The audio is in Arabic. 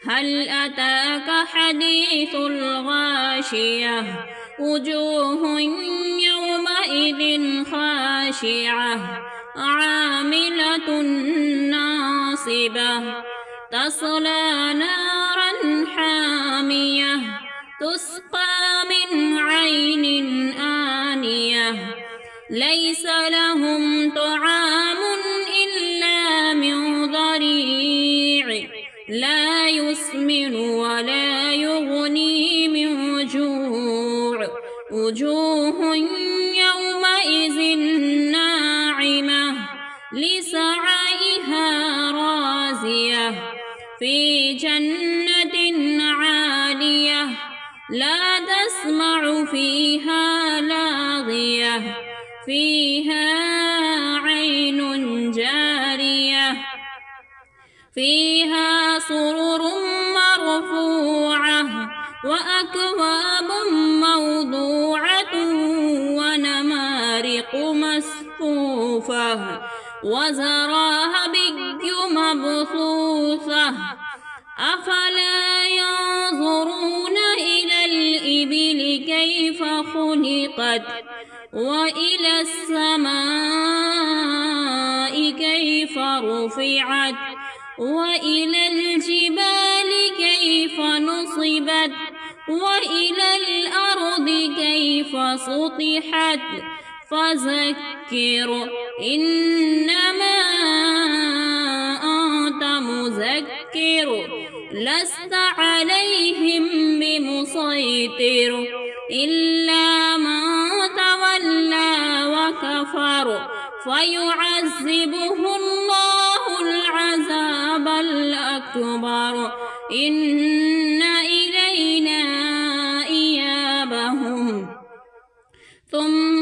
هل أتاك حديث الغاشية وجوه يومئذ خاشعة عاملة ناصبة تصلى نارا حامية تسقى من عين آنية ليس لهم طعام إلا من ضريع لا يسمن ولا يغني من جوع وجوه يومئذ ناعمة لسعيها راضية في جنة عالية لا تسمع فيها لاغية فيها عين جارية فيها سرر مرفوعة وأكواب موضوعة ونمارق مصفوفة وزرابي مبثوثة أفلا ينظرون إلى الإبل كيف خلقت وإلى السماء كيف رفعت وإلى الجبال كيف نصبت وإلى الأرض كيف سطحت فذكر إنما أنت مذكر لست عليهم بمسيطر إلا من تولى وكفر فيعذبه الله العذاب الأكبر إن إلينا إيابهم ثم